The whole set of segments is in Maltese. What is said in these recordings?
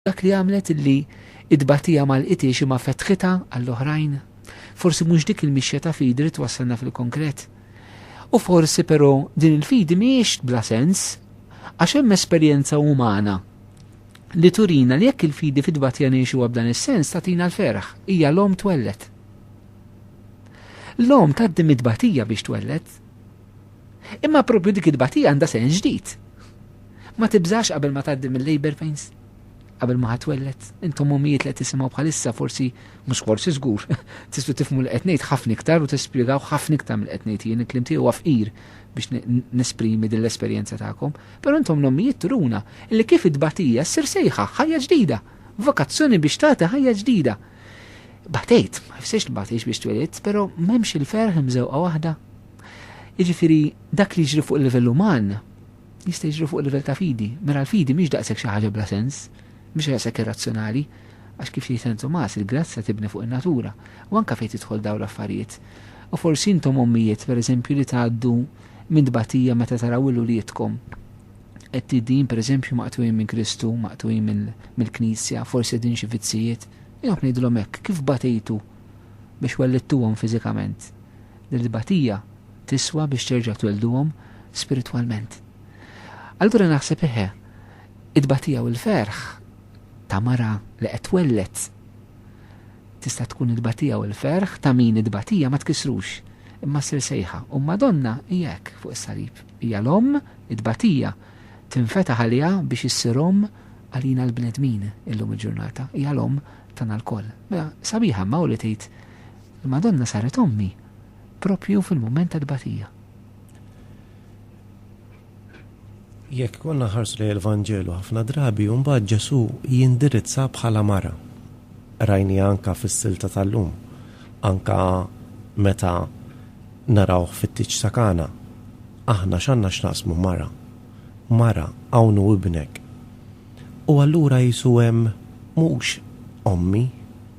dak li għamlet illi id-batija mal-qitiex imma fetħita għall-oħrajn. Forsi mhux dik il-mixja ta' fidi li twassalna fil-konkret. U forsi però din il-fidi mhijiex bla sens għax hemm esperjenza umana li turina li jekk il-fidi fid-batija ngħixuha b'dan is-sens tagħtina l-ferħ, hija l-om twellet. L-om tgħaddim id-batija biex twellet. Imma propju dik id-batija għandha sens ġdid. Ma tibżax qabel ma tgħaddim il-labor pains, qabel ma ħatwellet. Intom ommijiet li qed tisimgħu bħalissa forsi mhux forsi żgur, tistgħu tifhmu li qed ngħid ħafna iktar u tispjegaw ħafna iktar mill qed ngħid jien il-kliem tiegħu huwa fqir biex nesprimi din l-esperjenza tagħkom. Però intom l-ommijiet turuna illi kif id-batija ssir sejħa ħajja ġdida, vakazzjoni biex tagħti ħajja ġdida. Batejt, ma jfsirx li batejx biex twelid, però m'hemmx il-ferħ mżewqa waħda. Jiġifieri dak li jiġri fuq il-livell uman jista' jiġri fuq il-livell ta' fidi. Mela l-fidi mhix daqshekk xi ħaġa bla sens, mhix daqshekk irrazzjonali, għax kif jgħid St. Tomas il-grazza tibni fuq in-natura u anke fejn tidħol dawn l-affarijiet. U forsi intom ommijiet pereżempju li tgħaddu minn batija meta taraw il-uliedkom qed tiddin pereżempju maqtujin minn Kristu, maqtujin mill-Knisja, forsi din xi vizzijiet. Jew ngħidulhom hekk, kif batejtu biex wellittuhom fiżikament. Dil-batija tiswa biex terġa' twelduhom spiritwalment. Allura naħseb id-batija u l-ferħ ta' mara li qed twellet tista' tkun id-batija u l-ferħ ta' min id-batija ma tkisrux imma ssir sejħa. U Madonna hija hekk fuq is-salib. Hija l-omm id-batija tinfetaħ għaliha biex issirhom għalina l-bnedmin illum il-ġurnata. Hija l-omm tagħna l-koll. Mela sabiħa ma' li tgħid il-Madonna saret ommi propju fil-mument tal-batija. Jekk konna ħarsu li l-Evanġelu ħafna drabi u mbagħad Ġesu jindirizza bħala mara. Rajni anka fis-silta tal-lum, anka meta naraw fit-tiċ ta' Kana. Aħna x'għandna x'naqsmu mara. Mara hawn hu ibnek. U allura jisu hemm mhux ommi,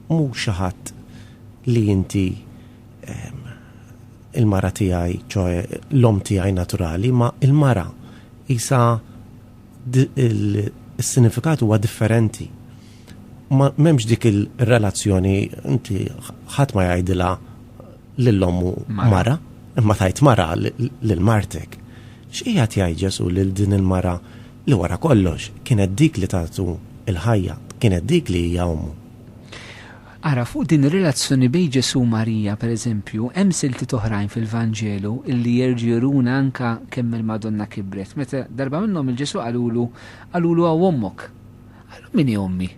mhux xi ħadd li inti il-mara tiegħi, ċoe l-om tiegħi naturali, ma il-mara isa il-sinifikat huwa differenti. Ma m'hemmx dik il-relazzjoni inti ħadd ma jgħidilha lill-ommu mara, imma tajt mara lil martek. X'qiegħed jgħid Ġesu lil din il-mara li wara kollox kienet dik li tagħtu il-ħajja, kienet dik li hija ommu. Ara fuq din ir-relazzjoni bejn Ġesu u Marija pereżempju hemm silti oħrajn fil-Vanġelu illi jerġiruna anka kemm il-Madonna kibret. Meta darba minnhom il-Ġesu qalulu għaw ommok. Qalu min hi ommi?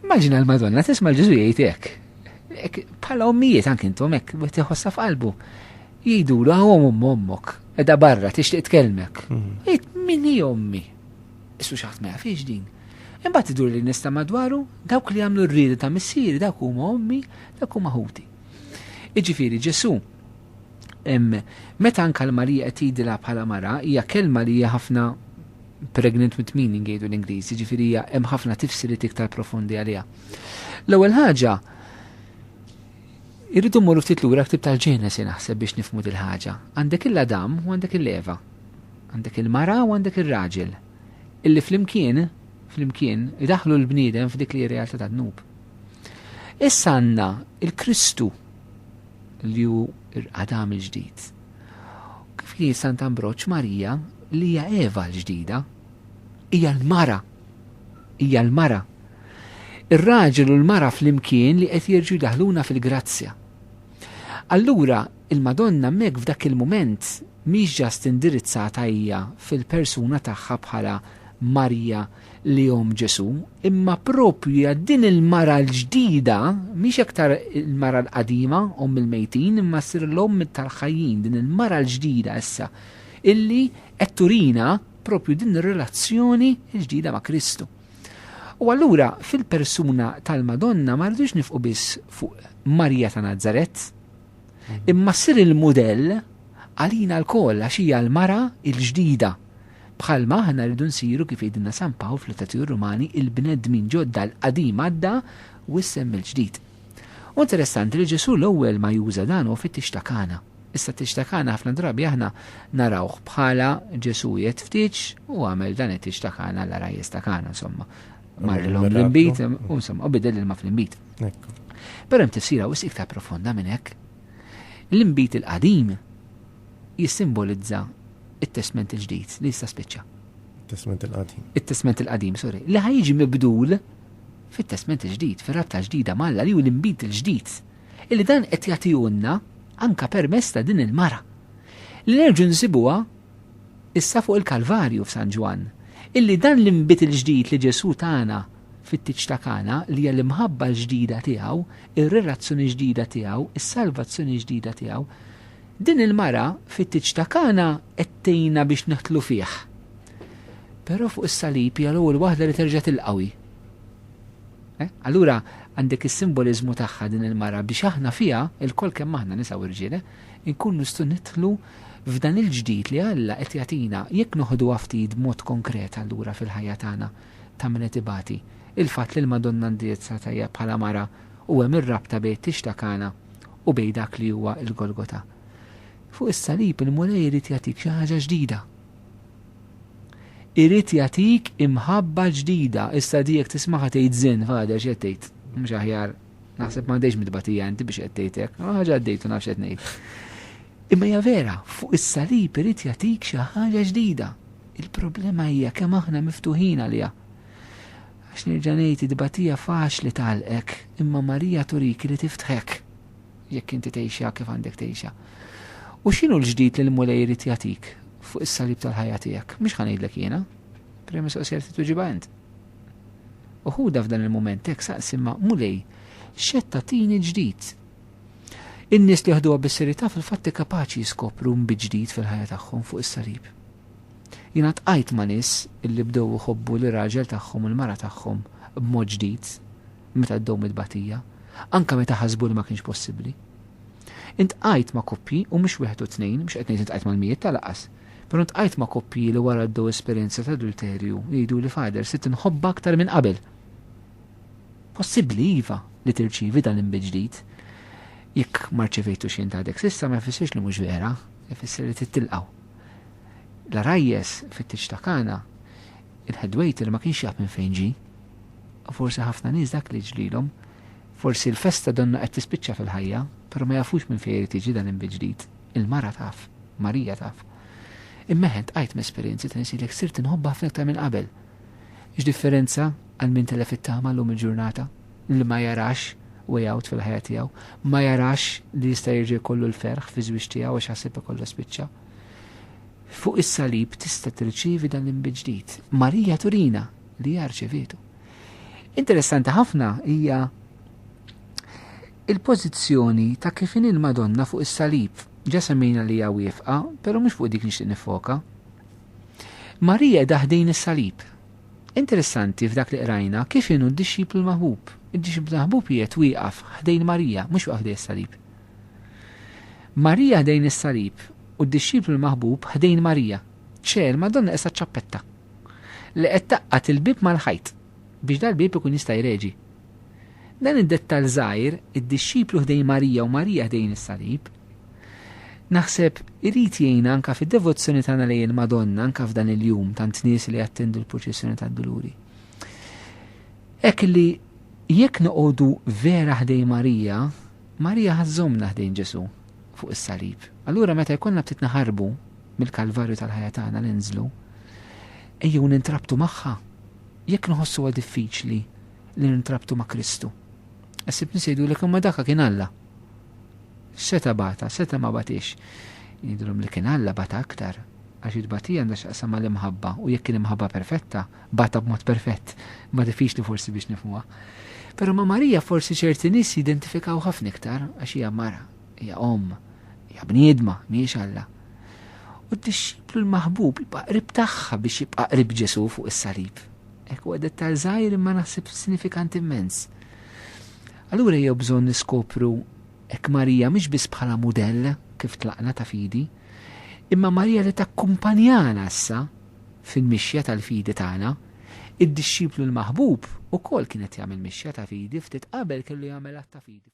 Immaġina l-Madonna tisma' l-Ġesu jgħid hekk. Bħala ommijiet anke intom hekk tiħossa f'qalbu. Jgħidulu għaw ommok. Edha barra tixtieq tkellmek. Jgħid min hi ommi? Issu xi ħadd ma jafix din. Imbagħad idur li nista' madwaru dawk li jagħmlu r-rieda ta' missieri dawk huma ommi, dawk huma ħuti. Jiġifieri Ġesu meta anke l-Marija qed jgħidilha bħala mara hija kelma li hija ħafna pregnant with meaning jgħidu l-Ingliż, jiġifieri hija hemm ħafna tifsiriet iktar profondi għaliha. L-ewwel ħaġa irridu mmorru ftit lura ktib tal-Ġenesi naħseb biex nifhmu dil ħaġa. Għandek il-Adam u għandek il-Eva. Għandek il-mara u għandek ir-raġel. Illi flimkien idaħlu l-bniedem f'dik li realtà tad-dnub. Issa għandna il-Kristu li hu Adam il-ġdid. Kif jgħid Sant Ambroċ Marija li hija Eva l-ġdida, hija l-mara. Hija l-mara. Ir-raġel u l-mara flimkien li qed jerġgħu jdaħluna fil-grazzja. Allura il-Madonna hemmhekk f'dak il-mument mhix ġast indirizzata hija fil-persuna tagħha bħala Marija li om Ġesu, imma propju din il-mara l-ġdida, mhix aktar il-mara l-qadima, om il-mejtin, imma ssir l-om tal-ħajjin, din il-mara l-ġdida issa, illi qed turina propju din ir-relazzjoni l-ġdida ma' Kristu. U allura fil-persuna tal-Madonna ma rridux nifqu biss fuq Marija ta' Nazaret, imma ssir il-modell għalina l-koll għax hija l-mara l-ġdida. Bħalma ħana rridu nsiru kif jgħidilna San Pawl fl-Trattaturi Rumani il-bnedmin ġodda l-qadim għadda u issem il-ġdid. U interessanti li Ġesu l-ewwel ma juża dan u fit-tix ta' Kana. Issa t-tixtakana ħafna drabi aħna narawh bħala Ġesu jitftiċ u għamel dan it-tixtakana l-ara jistakana, insomma. Marrilhom l-imbit, u insomma, u bidel il-ma fl-imbit. Però hemm tifsira wis iktar profonda minn hekk. L-imbit il-qadim jissimbolizza it-testament il-ġdid li jista' spiċċa. It-testament il-qadim, sorry. Li ħajġi mibdul fit-testament il-ġdid, fir-rabta ġdida malla li hu l-imbit il-ġdid. Illi dan qed jagħtihunna anka permess ta' din il-mara. Li nerġu nsibuha issa fuq il-Kalvarju f'San Ġwan. Illi dan l-imbit il-ġdid li Ġesu tagħna fit-tiċtakana li hija l-imħabba l-ġdida tiegħu, ir-relazzjoni ġdida tiegħu, is-salvazzjoni ġdida tiegħu, din il-mara fit-tiċtakana qed tgħinna biex neħtlu fih. Però fuq is-salib hija l-ewwel waħda li terġa' tilqawi. Allura għandek is-simbolizmu tagħha din il-mara biex aħna fiha il-kol kemm aħna nisa u rġiele nkunu nistgħu nidħlu f'dan il-ġdid li Alla qed jagħtina jekk noħdu ftit b'mod konkret allura fil-ħajja tagħna ta' min qed ibati. Il-fatt li l-Madonna ndirizzata tajja bħala mara u hemm ir-rabta bejn tixtakana u bejn dak li huwa l-Golgota. Fuq is-salib il-mulej irid jagħtik xi ħaġa ġdida. Irid jagħtik imħabba ġdida, issa dijek tismaħa tgħid żin fader x'qed tgħid. Mhux aħjar naħseb m'għandejx mitbatija inti biex qed tgħid hekk, ħaġa għaddejtu nafx qed ngħid. Imma hija vera, fuq is-salib irid jagħtik xi ħaġa ġdida. Il-problema hija kemm aħna miftuħin għaliha. Għax nerġa' ngħid id-batija faċli tagħlqek, imma Marija turik li tiftħek jekk inti tgħixha kif għandek tgħixha. U x'inhu l-ġdid li l-mulej irid jagħtik fuq is-salib tal-ħajja tiegħek? Mhux ħanejdlek jiena, prima mistoqsija li tiġiba int. Uħuda f'dan il-moment hekk saqsi ma' mulej x'qed tagħtini ġdid. In-nies li jaħduha bis-serjetà fil-fatt kapaċi jiskopru mbid ġdid fil-ħajja tagħhom fuq is-salib. Jiena tqajt ma' nies illi bdew iħobbu l-raġel tagħhom u l-mara tagħhom b'mod ġdid meta ddew mitbatija, anke meta ħasbu li ma kienx possibbli. Intqajt ma' koppji u mhux wieħed u tnejn, mhux qed ngħid intqajt mal-mijiet tal-laqas. Però intqajt ma' koppji li wara ddew esperjenza ta' adulterju jgħidu li fader sitt inħobba aktar minn qabel. Possibbli iva li tirċievi dan l-inbid ġdid. Jekk ma rċevejtux jien għadek s'issa ma jfissirx li mhux vera, jfisser li titilqgħu. L-arajjes fit-tiċtakana il-headwaiter ma kienx jaf minn fejn ġie. U forsi ħafna nies dak li ġlilhom, forsi l-festa donna qed tispiċċa fil-ħajja, però ma jafux minn fejn tiġi dan inbid ġdid. Il-mara taf, Marija taf. Imma tqajt m'esperjenzi ta' nisilek sirt inħobba ħafna aktar minn qabel. X'differenza għal min telef it-tama llum il-ġurnata li ma jarax way out fil-ħajja tiegħu, ma jarax li jista' jerġa' jkollu l-ferħ fi żwieġ tiegħu għax ħasib ikollu spiċċa. Fuq is-salib tista' tirċievi dan l-inbid ġdid. Marija turina li hija rċevietu. Interessanti ħafna hija il-pożizzjoni ta' kif in il-Madonna fuq is-salib. Ġa semmejna li hija wieqfa, però mhux fuq dik nixtieq nifoka. Marija daħdejn is-salib. Interessanti f'dak li qrajna kif inhu d-dixxiplu l-maħbub. Id-dixxiplu l-maħbub qiegħed wieqaf ħdejn Marija, mhux waqaf ħdejn is-salib. Marija ħdejn is-salib u d-dixxiplu l-maħbub ħdejn Marija. ċer Madonna qiegħda ċappetta li qed taqqat il-bib mal-ħajt biex dal-bib ikun jista' jreġi. Dan id-dettal żgħir, id-dixxiplu ħdejn Marija u Marija ħdejn is-salib, naħseb irid jgħinna anke fid-devozzjoni tagħna lejn il-Madonna anke f'dan il-jum tant nies li jattendu l-proċessjoni tad-Duluri. Hekk li jekk noqogħdu vera ħdejn Marija, Marija ħażżomna ħdejn Ġesu fuq is-salib. Allura meta jkollna ftit naħarbu mill-Kalvarju tal-ħajja tagħna li nżlu, ejjew nintrabtu magħha. Jekk nħossuha diffiċli li nintrabtu ma' Kristu. Issib nisejdu li ma dak kien Alla. Seta bata, seta ma batix. Jidrum li kien Alla bata aktar, għax id-batija għandha x'qasam mal-imħabba u jekk kien imħabba perfetta, bata b'mod perfett, ma diffiċli forsi biex nifhmuha. Però ma' Marija forsi ċerti nies jidentifikaw ħafna iktar għax hija mara, hija hija bniedma, mhijiex Alla. U d-dixxiplu l-maħbub jibqa' qrib tagħha biex jibqa' qrib Ġesu fuq is-salib. Hekk huwa dettal żgħir imma naħseb sinifikant immens. Allura jew bżonn niskopru hekk Marija mhix biss bħala mudell kif tlaqna ta' fidi, imma Marija li takkumpanjana issa fil-mixja tal-fidi tagħna, id-dixxiplu l-maħbub ukoll kienet jagħmel mixja ta' fidi ftit qabel kellu jagħmel ta' fidi.